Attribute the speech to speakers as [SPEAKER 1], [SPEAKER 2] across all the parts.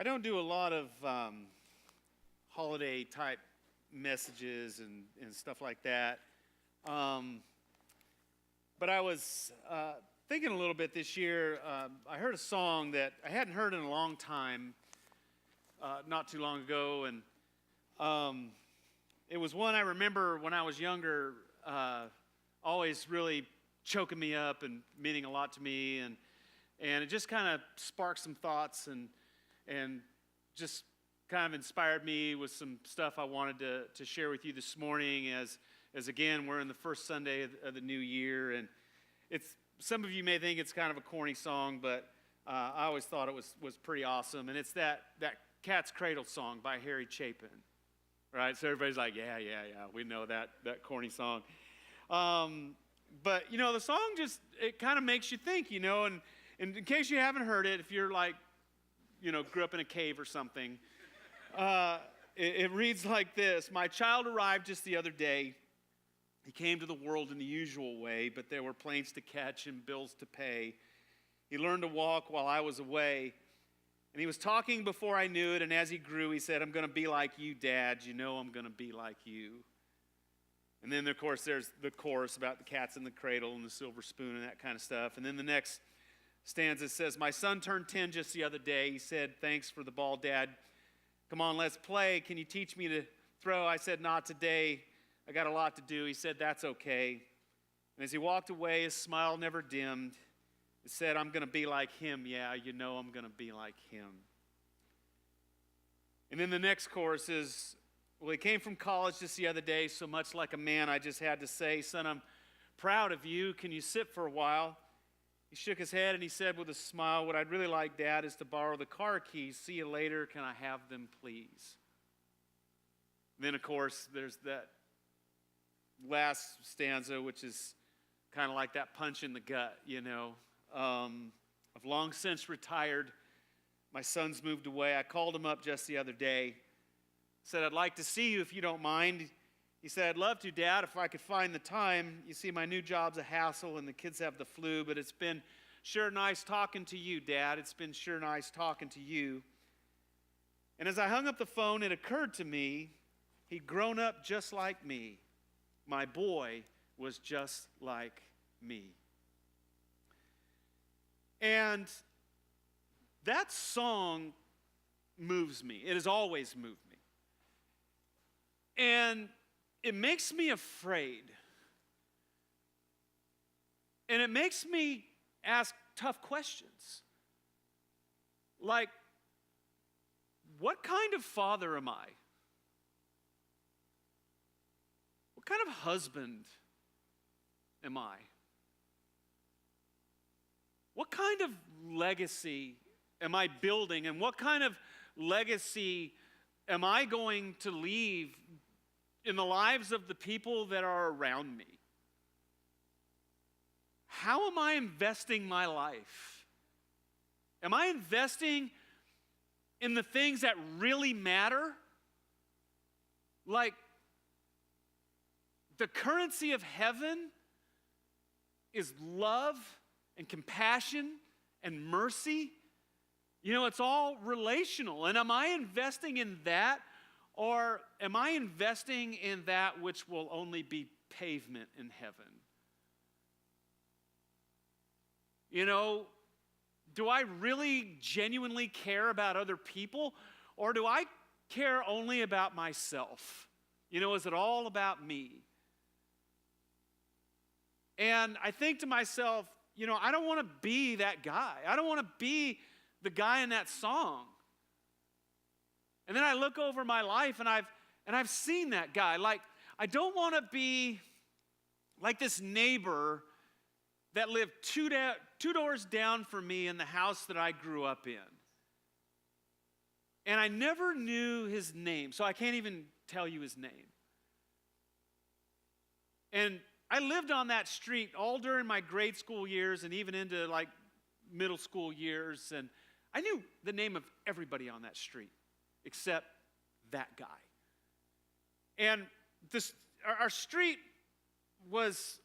[SPEAKER 1] I don't do a lot of holiday type messages and stuff like that. But I was thinking a little bit this year. I heard a song that I hadn't heard in a long time, not too long ago, and it was one I remember when I was younger, always really choking me up and meaning a lot to me, and it just kind of sparked some thoughts and just kind of inspired me with some stuff I wanted to share with you this morning as again, we're in the first Sunday of the new year, and some of you may think it's kind of a corny song, but I always thought it was pretty awesome, and it's that Cat's Cradle song by Harry Chapin, right? So everybody's like, yeah, we know that corny song. But, the song it kind of makes you think, and in case you haven't heard it, if you're like, grew up in a cave or something, it reads like this. My child arrived just the other day. He came to the world in the usual way, but there were planes to catch and bills to pay. He learned to walk while I was away, and he was talking before I knew it, and as he grew, he said, I'm going to be like you, Dad. You know I'm going to be like you. And then, of course, there's the chorus about the cats in the cradle and the silver spoon and that kind of stuff. And then the next stanza says, my son turned 10 just the other day. He said, thanks for the ball, Dad. Come on, let's play. Can you teach me to throw? I said, not today. I got a lot to do. He said, that's okay. And as he walked away, his smile never dimmed. He said, I'm going to be like him. Yeah, I'm going to be like him. And then the next chorus is, well, he came from college just the other day, so much like a man, I just had to say, son, I'm proud of you. Can you sit for a while? He shook his head and he said with a smile, what I'd really like, Dad, is to borrow the car keys. See you later. Can I have them, please? And then, of course, there's that last stanza, which is kind of like that punch in the gut, I've long since retired. My son's moved away. I called him up just the other day. Said, I'd like to see you if you don't mind. He said, I'd love to, Dad, if I could find the time. You see, my new job's a hassle and the kids have the flu, but it's been sure nice talking to you, Dad. It's been sure nice talking to you. And as I hung up the phone, it occurred to me, he'd grown up just like me. My boy was just like me. And that song moves me. It has always moved me. And it makes me afraid. And it makes me ask tough questions. Like, what kind of father am I? What kind of husband am I? What kind of legacy am I building? And what kind of legacy am I going to leave in the lives of the people that are around me? How am I investing my life? Am I investing in the things that really matter? Like, the currency of heaven is love and compassion and mercy. It's all relational. And am I investing in that, or am I investing in that which will only be pavement in heaven? Do I really genuinely care about other people, or do I care only about myself? Is it all about me? And I think to myself, I don't want to be that guy. I don't want to be the guy in that song. And then I look over my life and I've seen that guy. Like, I don't want to be like this neighbor that lived two doors down from me in the house that I grew up in. And I never knew his name, so I can't even tell you his name. And I lived on that street all during my grade school years and even into like middle school years, and I knew the name of everybody on that street except that guy. And our street was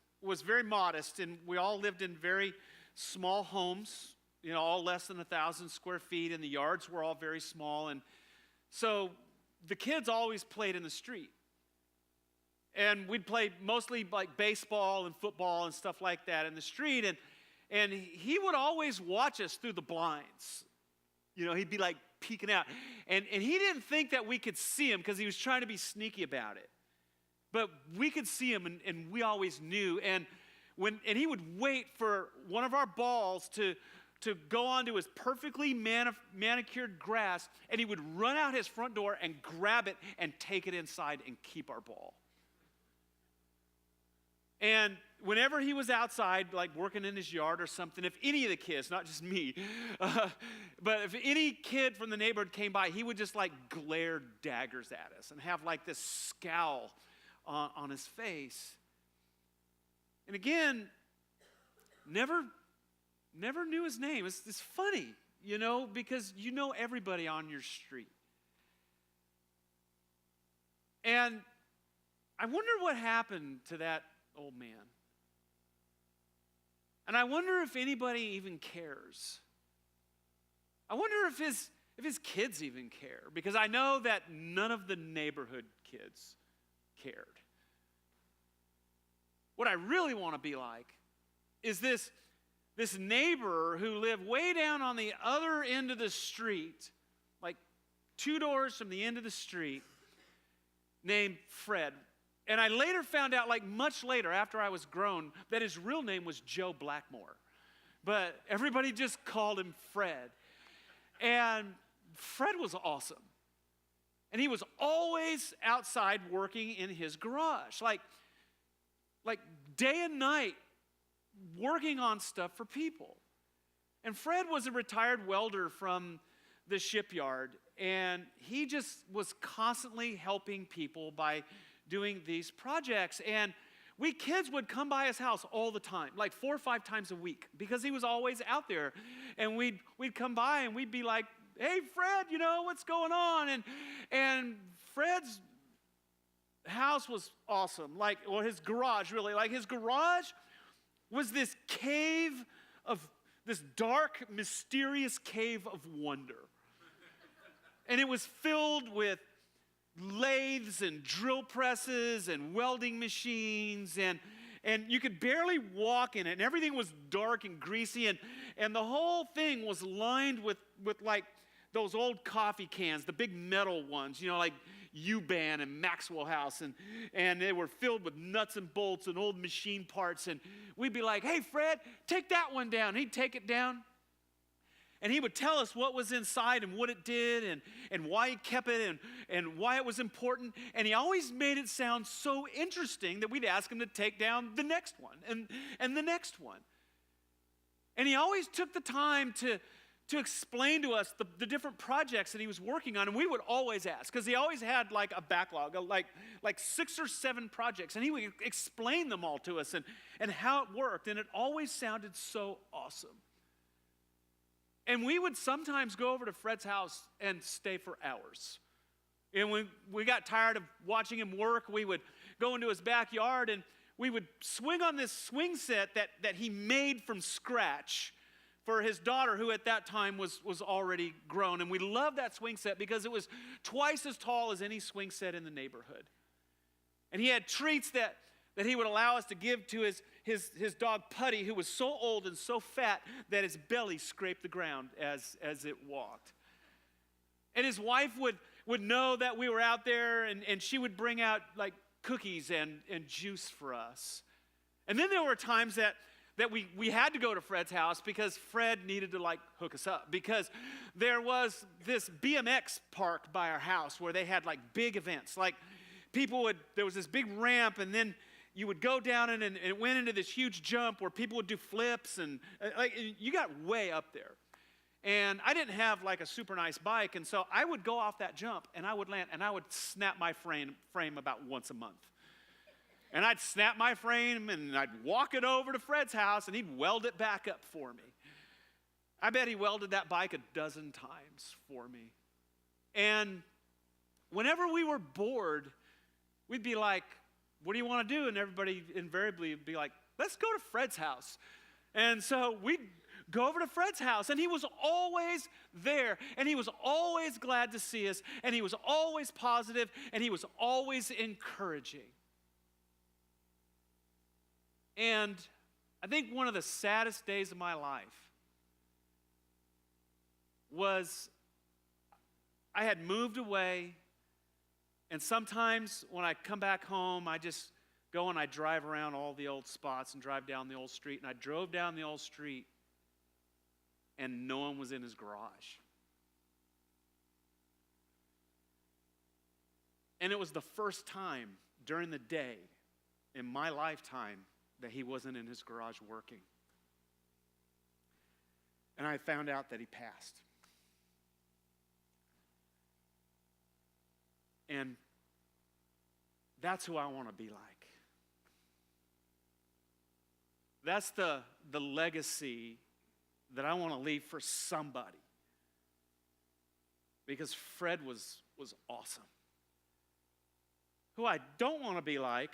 [SPEAKER 1] very modest, and we all lived in very small homes. all less than 1,000 square feet, and the yards were all very small. And so the kids always played in the street. And we'd play mostly like baseball and football and stuff like that in the street. And he would always watch us through the blinds. He'd be like peeking out. And he didn't think that we could see him because he was trying to be sneaky about it. But we could see him, and we always knew. And he would wait for one of our balls to go onto his perfectly manicured grass, and he would run out his front door and grab it and take it inside and keep our ball. And whenever he was outside, like working in his yard or something, if any of the kids, not just me, but if any kid from the neighborhood came by, he would just like glare daggers at us and have like this scowl on his face. And again, never knew his name. It's funny, because everybody on your street. And I wonder what happened to that old man. And I wonder if anybody even cares. I wonder if his kids even care, because I know that none of the neighborhood kids cared. What I really want to be like is this neighbor who lived way down on the other end of the street, like 2 doors from the end of the street, named Fred. And I later found out, like much later after I was grown, that his real name was Joe Blackmore. But everybody just called him Fred. And Fred was awesome. And he was always outside working in his garage, like day and night, working on stuff for people. And Fred was a retired welder from the shipyard, and he just was constantly helping people by doing these projects. And we kids would come by his house all the time, like 4 or 5 times a week, because he was always out there. And we'd come by and we'd be like, "Hey, Fred, what's going on?" And Fred's house was awesome. His garage, really. His garage was this dark, mysterious cave of wonder. And it was filled with lathes and drill presses and welding machines, and you could barely walk in it, and everything was dark and greasy, and the whole thing was lined with like those old coffee cans, the big metal ones, like U-Ban and Maxwell House, and they were filled with nuts and bolts and old machine parts. And we'd be like, "Hey, Fred, take that one down." And he'd take it down, and he would tell us what was inside and what it did and why he kept it and why it was important. And he always made it sound so interesting that we'd ask him to take down the next one and the next one. And he always took the time to explain to us the different projects that he was working on. And we would always ask, because he always had like a backlog of like 6 or 7 projects. And he would explain them all to us and how it worked. And it always sounded so awesome. And we would sometimes go over to Fred's house and stay for hours. And when we got tired of watching him work, we would go into his backyard and we would swing on this swing set that he made from scratch for his daughter, who at that time was already grown. And we loved that swing set because it was twice as tall as any swing set in the neighborhood. And he had treats that he would allow us to give to his dog Putty, who was so old and so fat that his belly scraped the ground as it walked. And his wife would know that we were out there, and she would bring out like cookies and juice for us. And then there were times that we had to go to Fred's house because Fred needed to like hook us up, because there was this BMX park by our house where they had like big events. Like there was this big ramp, and then you would go down and it went into this huge jump where people would do flips, and you got way up there. And I didn't have like a super nice bike, and so I would go off that jump and I would land and I would snap my frame about once a month. And I'd snap my frame and I'd walk it over to Fred's house and he'd weld it back up for me. I bet he welded that bike 12 times for me. And whenever we were bored, we'd be like, "What do you want to do?" And everybody invariably would be like, "Let's go to Fred's house." And so we'd go over to Fred's house. And he was always there, and he was always glad to see us, and he was always positive, and he was always encouraging. And I think one of the saddest days of my life was I had moved away, and sometimes when I come back home, I just go and I drive around all the old spots and drive down the old street. And I drove down the old street, and no one was in his garage. And it was the first time during the day in my lifetime that he wasn't in his garage working. And I found out that he passed. And that's who I want to be like. That's the legacy that I want to leave for somebody. Because Fred was awesome. Who I don't want to be like,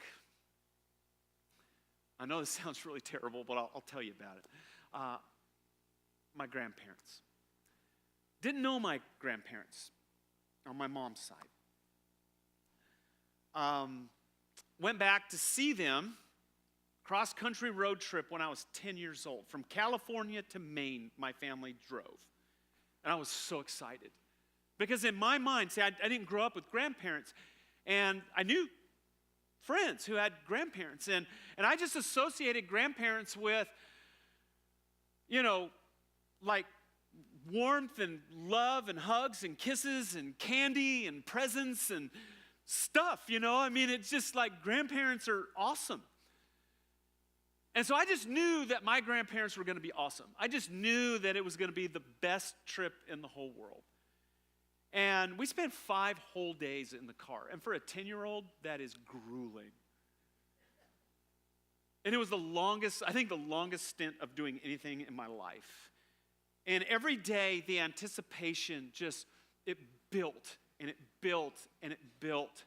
[SPEAKER 1] I know this sounds really terrible, but I'll tell you about it. My grandparents. Didn't know my grandparents on my mom's side. Went back to see them, cross-country road trip when I was 10 years old. From California to Maine, my family drove. And I was so excited. Because in my mind, see, I didn't grow up with grandparents. And I knew friends who had grandparents. And I just associated grandparents with, like warmth and love and hugs and kisses and candy and presents and stuff, it's just like grandparents are awesome. And so I just knew that my grandparents were going to be awesome. I just knew that it was going to be the best trip in the whole world. And we spent 5 whole days in the car. And for a 10-year-old, that is grueling. And it was the longest stint of doing anything in my life. And every day, the anticipation it built, and it built, and it built.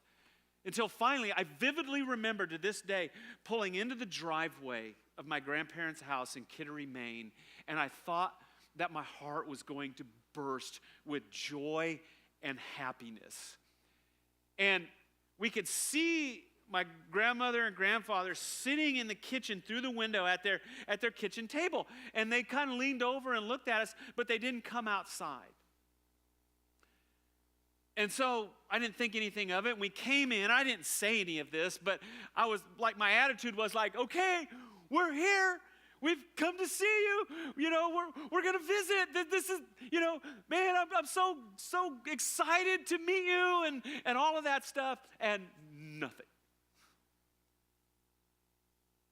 [SPEAKER 1] Until finally, I vividly remember to this day pulling into the driveway of my grandparents' house in Kittery, Maine, and I thought that my heart was going to burst with joy and happiness. And we could see my grandmother and grandfather sitting in the kitchen through the window at their kitchen table. And they kind of leaned over and looked at us, but they didn't come outside. And so I didn't think anything of it. We came in. I didn't say any of this, but I was like, my attitude was like, okay, we're here. We've come to see you. We're going to visit. This is, man, I'm so excited to meet you and all of that stuff. And nothing.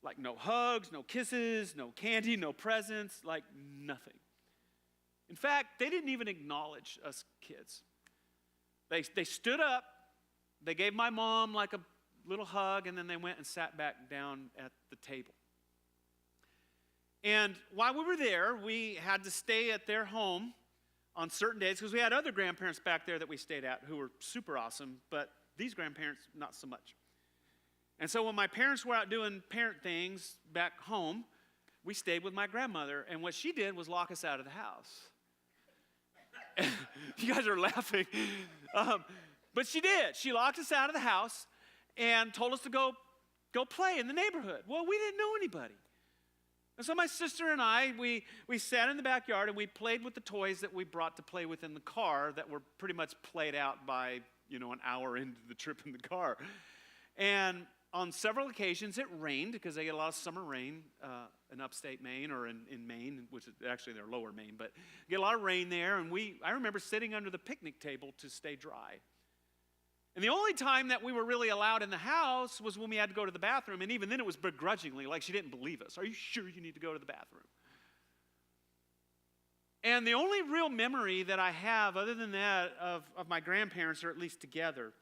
[SPEAKER 1] Like no hugs, no kisses, no candy, no presents, like nothing. In fact, they didn't even acknowledge us kids. They stood up, they gave my mom like a little hug, and then they went and sat back down at the table. And while we were there, we had to stay at their home on certain days because we had other grandparents back there that we stayed at who were super awesome, but these grandparents, not so much. And so when my parents were out doing parent things back home, we stayed with my grandmother, and what she did was lock us out of the house. You guys are laughing. But she did. She locked us out of the house and told us to go play in the neighborhood. Well, we didn't know anybody. And so my sister and I, we sat in the backyard and we played with the toys that we brought to play with in the car that were pretty much played out by, an hour into the trip in the car. And on several occasions it rained because they get a lot of summer rain in upstate Maine or in Maine, which is actually they're lower Maine, but get a lot of rain there. And I remember sitting under the picnic table to stay dry. And the only time that we were really allowed in the house was when we had to go to the bathroom. And even then it was begrudgingly, like she didn't believe us. Are you sure you need to go to the bathroom? And the only real memory that I have other than that of my grandparents, or at least together,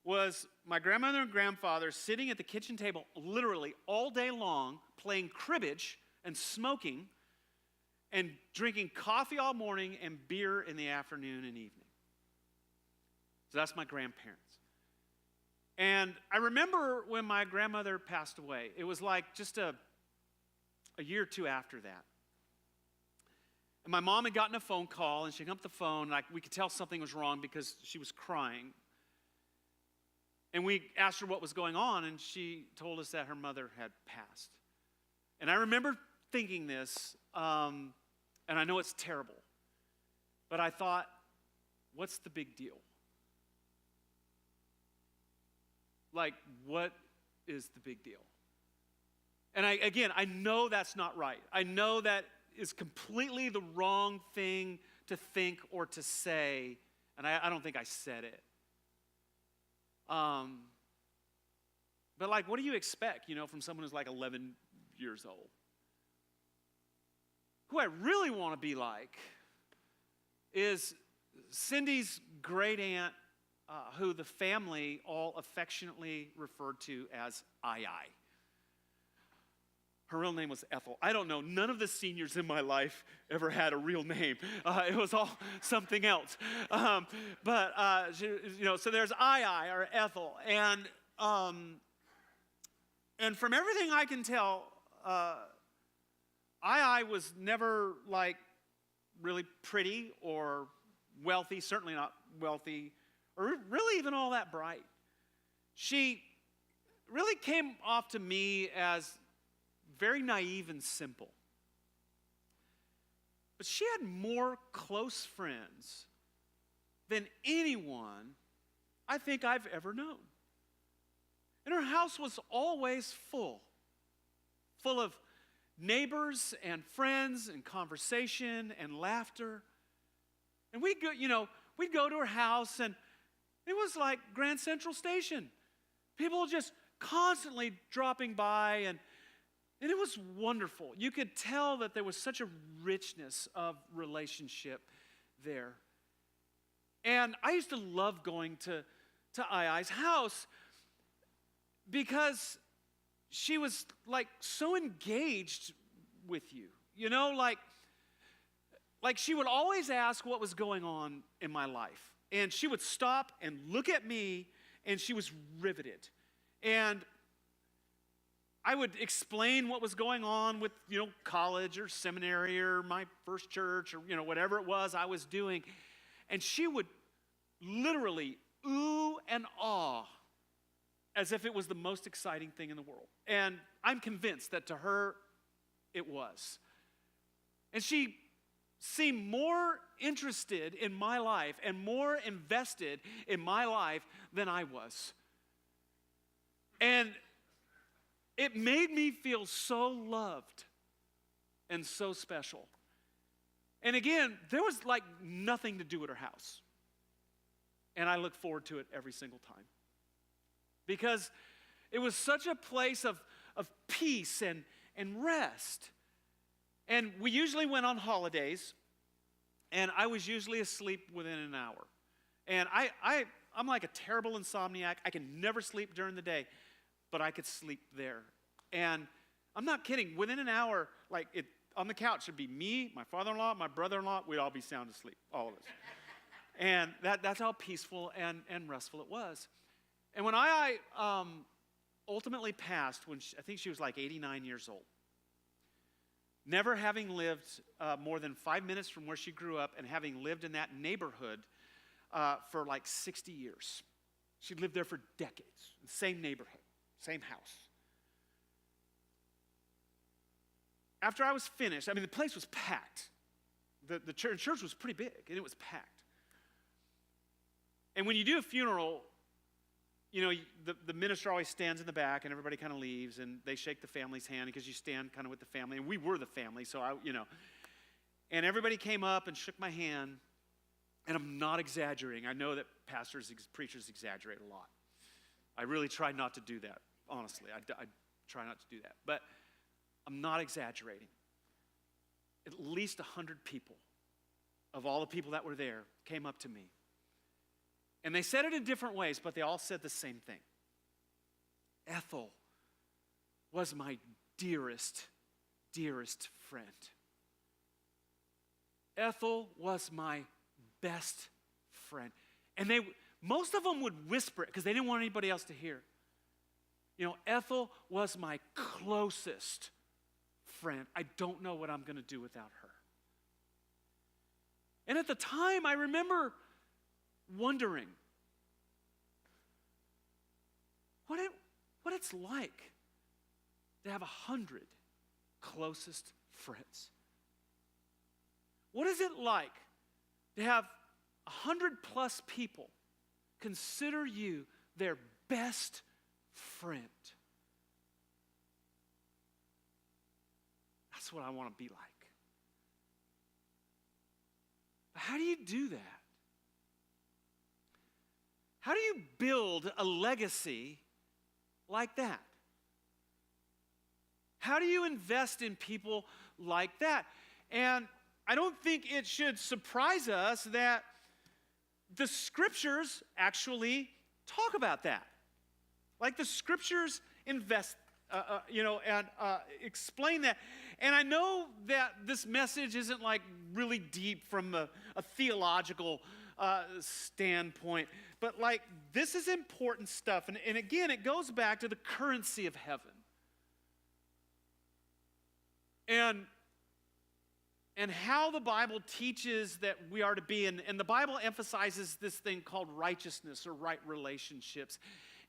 [SPEAKER 1] was my grandmother and grandfather sitting at the kitchen table literally all day long playing cribbage and smoking and drinking coffee all morning and beer in the afternoon and evening. So that's my grandparents. And I remember when my grandmother passed away, it was like just a year or two after that. And my mom had gotten a phone call, and she hung up the phone, and we could tell something was wrong because she was crying. And we asked her what was going on, and she told us that her mother had passed. And I remember thinking this, and I know it's terrible, but I thought, what's the big deal? Like, what is the big deal? And I know that's not right. I know that is completely the wrong thing to think or to say, and I don't think I said it. But like, what do you expect, from someone who's like 11 years old? Who I really want to be like is Cindy's great aunt, who the family all affectionately referred to as I. Her real name was Ethel. I don't know. None of the seniors in my life ever had a real name. It was all something else. So there's I or Ethel, and from everything I can tell, I was never like really pretty or wealthy. Certainly not wealthy, or really even all that bright. She really came off to me as very naive and simple. But she had more close friends than anyone I think I've ever known. And her house was always full of neighbors and friends and conversation and laughter. And we'd go to her house, and it was like Grand Central Station. People just constantly dropping by, and it was wonderful. You could tell that there was such a richness of relationship there. And I used to love going to I's house because she was like so engaged with you. Like she would always ask what was going on in my life. And she would stop and look at me, and she was riveted. And I would explain what was going on with, college or seminary or my first church or, whatever it was I was doing. And she would literally ooh and ah as if it was the most exciting thing in the world. And I'm convinced that to her, it was. And she seemed more interested in my life and more invested in my life than I was. And it made me feel so loved and so special. And again, there was like nothing to do at her house. And I look forward to it every single time. Because it was such a place of peace and rest. And we usually went on holidays, and I was usually asleep within an hour. And I'm like a terrible insomniac. I can never sleep during the day, but I could sleep there. And I'm not kidding. Within an hour, on the couch would be me, my father-in-law, my brother-in-law. We'd all be sound asleep, all of us. And that's how peaceful and restful it was. And when I ultimately passed, I think she was like 89 years old, never having lived more than 5 minutes from where she grew up and having lived in that neighborhood for like 60 years. She lived there for decades, the same neighborhood, same house. After I was finished, the place was packed. The church was pretty big, and it was packed. And when you do a funeral, the minister always stands in the back, and everybody kind of leaves, and they shake the family's hand because you stand kind of with the family. And we were the family, so And everybody came up and shook my hand, and I'm not exaggerating. I know that preachers exaggerate a lot. I really try not to do that, honestly. I try not to do that. But I'm not exaggerating. At least 100 people, of all the people that were there, came up to me. And they said it in different ways, but they all said the same thing. Ethel was my dearest, dearest friend. Ethel was my best friend. And most of them would whisper it because they didn't want anybody else to hear. Ethel was my closest friend. I don't know what I'm going to do without her. And at the time, I remember wondering what it's like to have 100 closest friends. What is it like to have 100 plus people consider you their best friend? That's what I want to be like. But how do you do that? How do you build a legacy like that? How do you invest in people like that? And I don't think it should surprise us that the scriptures actually talk about that. Like the scriptures explain that. And I know that this message isn't like really deep from a theological standpoint, but like this is important stuff. And again, it goes back to the currency of heaven. And how the Bible teaches that we are to be. And the Bible emphasizes this thing called righteousness or right relationships.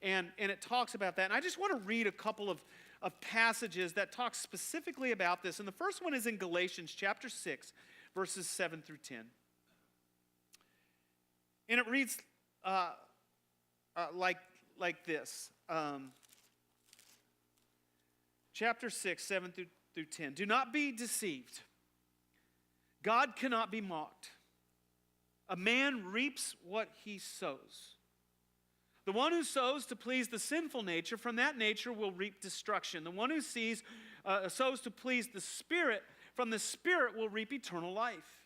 [SPEAKER 1] And it talks about that. And I just want to read a couple of passages that talk specifically about this. And the first one is in Galatians chapter 6, verses 7 through 10. And it reads like this. Chapter 6, 7 through 10. Do not be deceived. God cannot be mocked. A man reaps what he sows. The one who sows to please the sinful nature, from that nature will reap destruction. The one who sows to please the Spirit, from the Spirit will reap eternal life.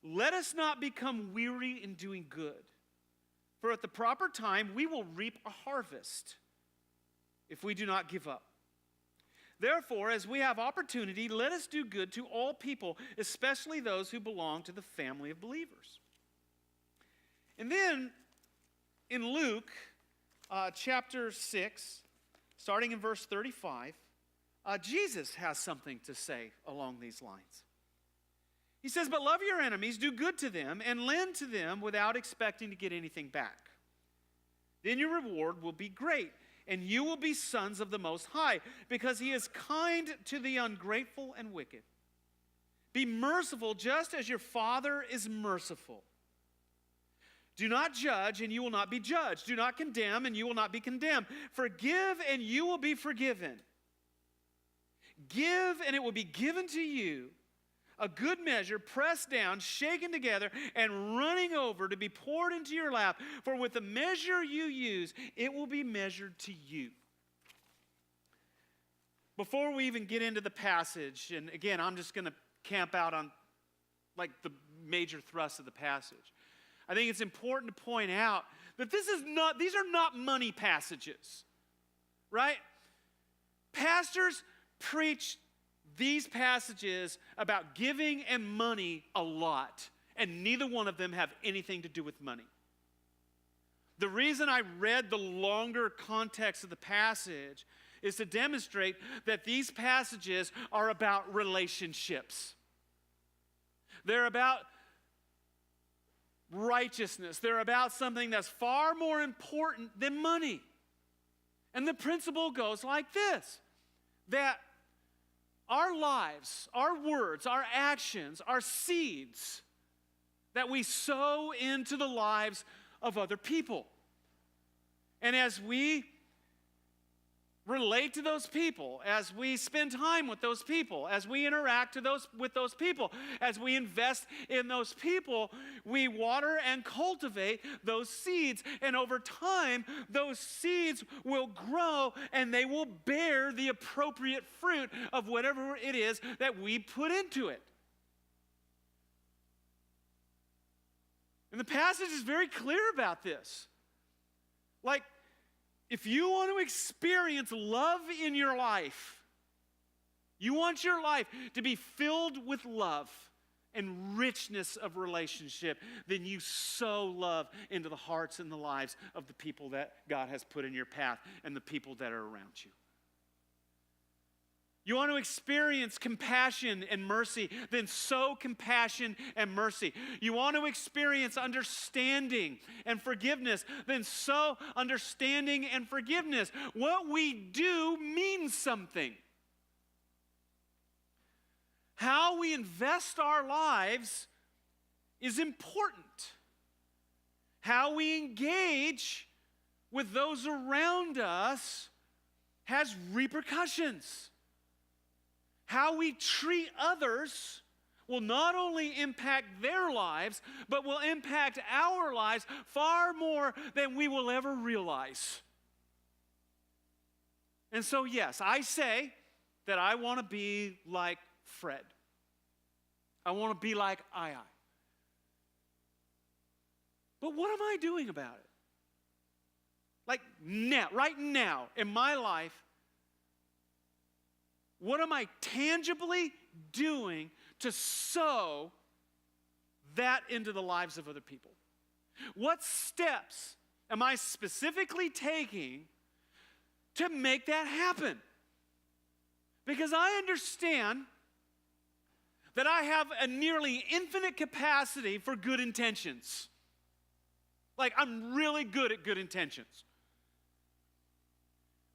[SPEAKER 1] Let us not become weary in doing good, for at the proper time we will reap a harvest if we do not give up. Therefore, as we have opportunity, let us do good to all people, especially those who belong to the family of believers. And then, in Luke chapter 6, starting in verse 35, Jesus has something to say along these lines. He says, but love your enemies, do good to them, and lend to them without expecting to get anything back. Then your reward will be great, and you will be sons of the Most High, because He is kind to the ungrateful and wicked. Be merciful just as your Father is merciful. Do not judge, and you will not be judged. Do not condemn, and you will not be condemned. Forgive, and you will be forgiven. Give, and it will be given to you. A good measure, pressed down, shaken together, and running over to be poured into your lap. For with the measure you use, it will be measured to you. Before we even get into the passage, and again, I'm just going to camp out on like the major thrust of the passage. I think it's important to point out that these are not money passages, right? Pastors preach these passages about giving and money a lot, and neither one of them have anything to do with money. The reason I read the longer context of the passage is to demonstrate that these passages are about relationships. They're about righteousness. They're about something that's far more important than money. And the principle goes like this, that our lives, our words, our actions, our seeds that we sow into the lives of other people. And as we relate to those people, as we spend time with those people, as we interact with those people, as we invest in those people, we water and cultivate those seeds. And over time, those seeds will grow and they will bear the appropriate fruit of whatever it is that we put into it. And the passage is very clear about this. Like, if you want to experience love in your life, you want your life to be filled with love and richness of relationship, then you sow love into the hearts and the lives of the people that God has put in your path and the people that are around you. You want to experience compassion and mercy, then sow compassion and mercy. You want to experience understanding and forgiveness, then sow understanding and forgiveness. What we do means something. How we invest our lives is important. How we engage with those around us has repercussions. How we treat others will not only impact their lives, but will impact our lives far more than we will ever realize. And so, yes, I say that I want to be like Fred. I want to be like Ai. But what am I doing about it? Like now, right now in my life, what am I tangibly doing to sow that into the lives of other people? What steps am I specifically taking to make that happen? Because I understand that I have a nearly infinite capacity for good intentions. Like, I'm really good at good intentions.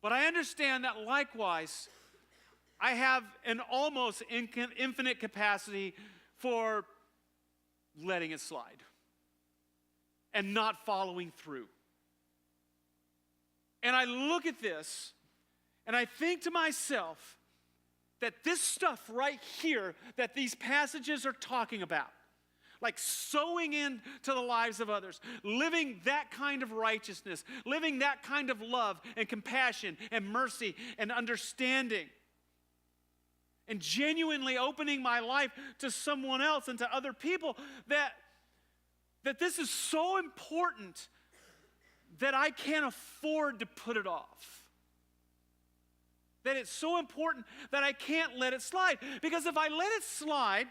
[SPEAKER 1] But I understand that likewise, I have an almost infinite capacity for letting it slide and not following through. And I look at this and I think to myself that this stuff right here that these passages are talking about, like sowing into the lives of others, living that kind of righteousness, living that kind of love and compassion and mercy and understanding, and genuinely opening my life to someone else and to other people, that this is so important that I can't afford to put it off. That it's so important that I can't let it slide. Because if I let it slide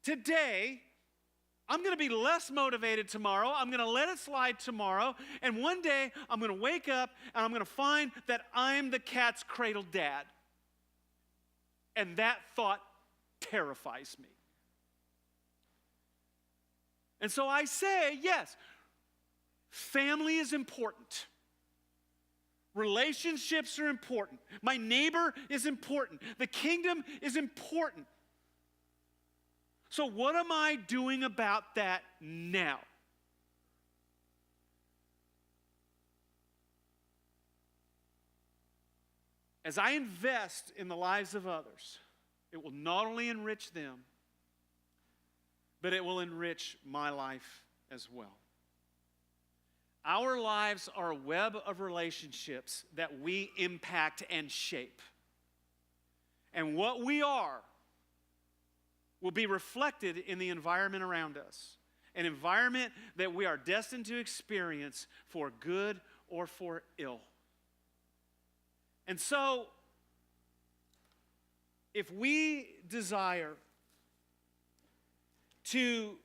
[SPEAKER 1] today, I'm going to be less motivated tomorrow. I'm going to let it slide tomorrow. And one day, I'm going to wake up and I'm going to find that I'm the cat's cradle dad. And that thought terrifies me. And so I say, yes, family is important. Relationships are important. My neighbor is important. The kingdom is important. So what am I doing about that now? As I invest in the lives of others, it will not only enrich them, but it will enrich my life as well. Our lives are a web of relationships that we impact and shape. And what we are will be reflected in the environment around us. An environment that we are destined to experience for good or for ill. And so, if we desire to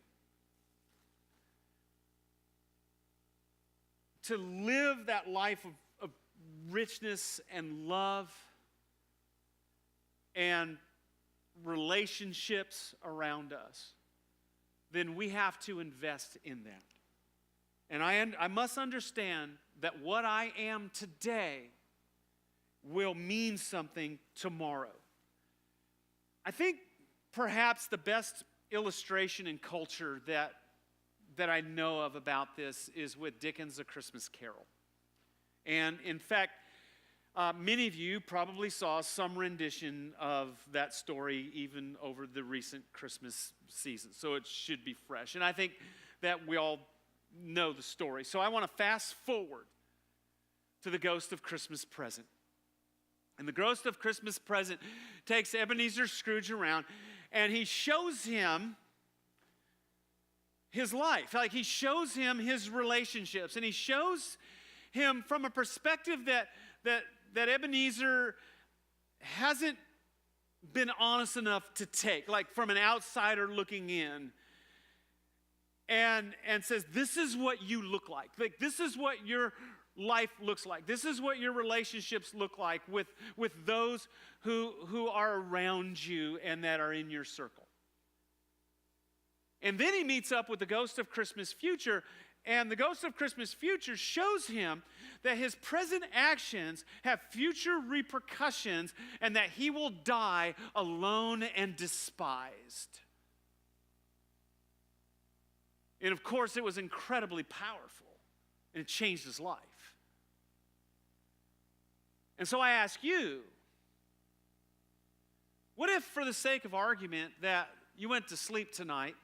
[SPEAKER 1] live that life of richness and love and relationships around us, then we have to invest in that. And I must understand that what I am today will mean something tomorrow. I think perhaps the best illustration in culture that I know of about this is with Dickens' A Christmas Carol. And in fact, many of you probably saw some rendition of that story even over the recent Christmas season. So it should be fresh. And I think that we all know the story. So I want to fast forward to the Ghost of Christmas Present. And the Ghost of Christmas Present takes Ebenezer Scrooge around and he shows him his life. Like he shows him his relationships. And he shows him from a perspective that Ebenezer hasn't been honest enough to take, like from an outsider looking in, and says, this is what you look like. Like this is what your life looks like. This is what your relationships look like with those who are around you and that are in your circle. And then he meets up with the ghost of Christmas future, and the ghost of Christmas future shows him that his present actions have future repercussions and that he will die alone and despised. And of course, it was incredibly powerful, and it changed his life. And so I ask you, what if, for the sake of argument, that you went to sleep tonight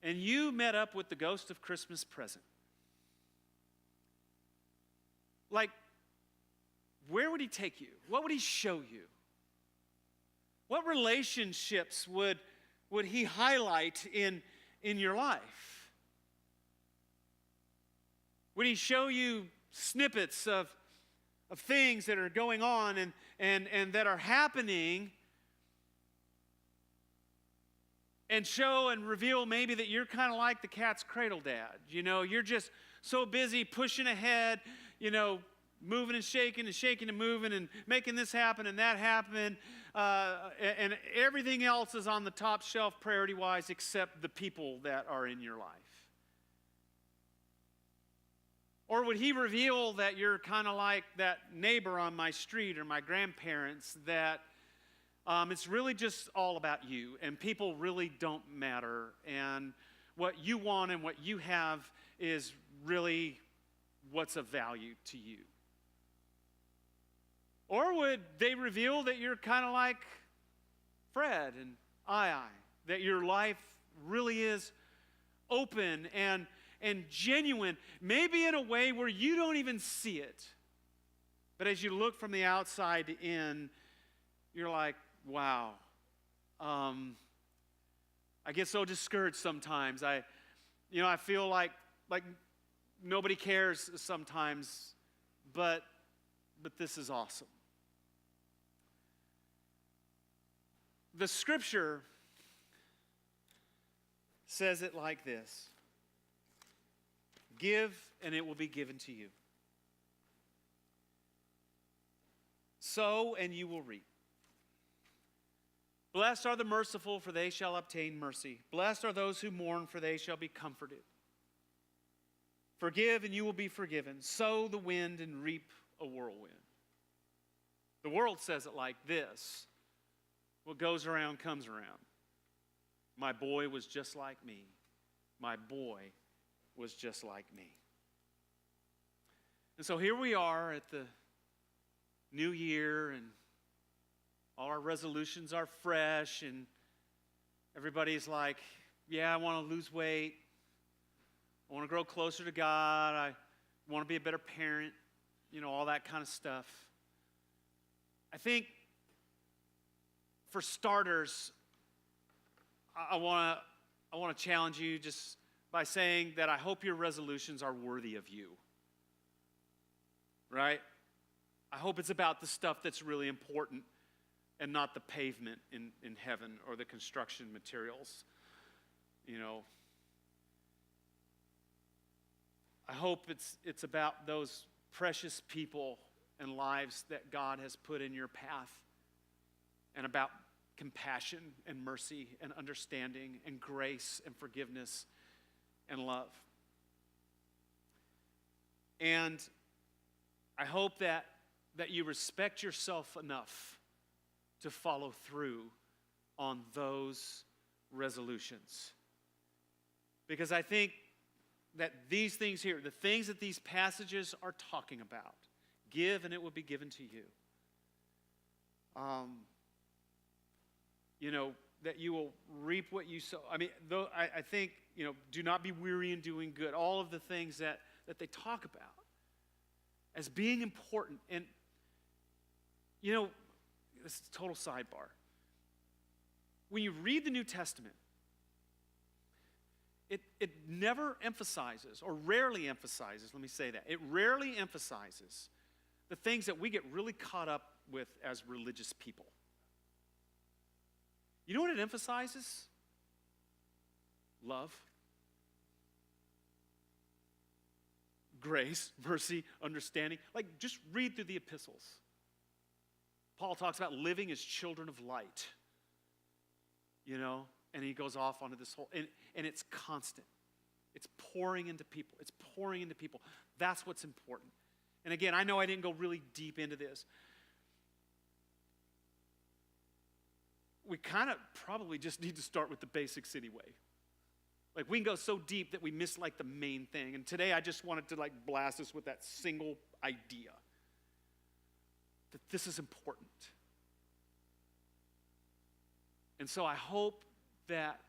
[SPEAKER 1] and you met up with the ghost of Christmas present? Like, where would he take you? What would he show you? What relationships would he highlight in your life? Would he show you snippets of things that are going on and that are happening, and show and reveal maybe that you're kind of like the cat's cradle dad? You know, you're just so busy pushing ahead, you know, moving and shaking and moving and making this happen and that happen, and everything else is on the top shelf priority-wise except the people that are in your life. Or would he reveal that you're kind of like that neighbor on my street or my grandparents, that it's really just all about you and people really don't matter, and what you want and what you have is really what's of value to you? Or would they reveal that you're kind of like Fred and I, that your life really is open and genuine, maybe in a way where you don't even see it, but as you look from the outside in, you're like, wow. I get so discouraged sometimes. I feel like nobody cares sometimes, but this is awesome. The scripture says it like this: give, and it will be given to you. Sow, and you will reap. Blessed are the merciful, for they shall obtain mercy. Blessed are those who mourn, for they shall be comforted. Forgive, and you will be forgiven. Sow the wind and reap a whirlwind. The world says it like this: what goes around comes around. My boy was just like me. My boy was just like me. And so here we are at the new year, and all our resolutions are fresh, and everybody's like, yeah, I want to lose weight. I want to grow closer to God. I want to be a better parent, all that kind of stuff. I think, for starters, I want to challenge you just by saying that I hope your resolutions are worthy of you. Right? I hope it's about the stuff that's really important and not the pavement in heaven or the construction materials. I hope it's about those precious people and lives that God has put in your path, and about compassion and mercy and understanding and grace and forgiveness and love. And I hope that you respect yourself enough to follow through on those resolutions. Because I think that these things here, the things that these passages are talking about, give and it will be given to you. That you will reap what you sow. I mean, I think, do not be weary in doing good. All of the things that they talk about as being important. And, this is a total sidebar. When you read the New Testament, it never emphasizes, or rarely emphasizes, let me say that. It rarely emphasizes the things that we get really caught up with as religious people. You know what it emphasizes? Love. grace, mercy, understanding. Like, just read through the epistles. Paul talks about living as children of light, and he goes off onto this whole, and it's constant. It's pouring into people. It's pouring into people. That's what's important. And again, I know I didn't go really deep into this. We kind of probably just need to start with the basics anyway. Like, we can go so deep that we miss like the main thing. And today I just wanted to like blast us with that single idea that this is important. And so I hope that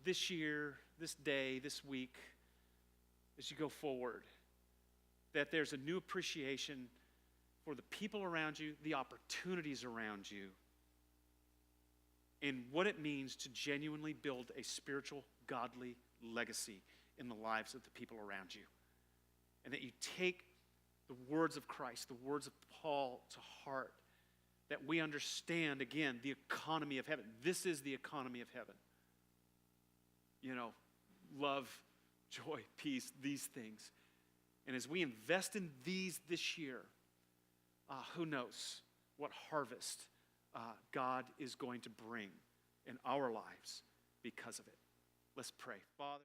[SPEAKER 1] this year, this day, this week, as you go forward, that there's a new appreciation for the people around you, the opportunities around you, and what it means to genuinely build a spiritual, godly legacy in the lives of the people around you. And that you take the words of Christ, the words of Paul to heart, that we understand, again, the economy of heaven. This is the economy of heaven. Love, joy, peace, these things. And as we invest in these this year, who knows what harvest God is going to bring in our lives because of it. Let's pray. Father.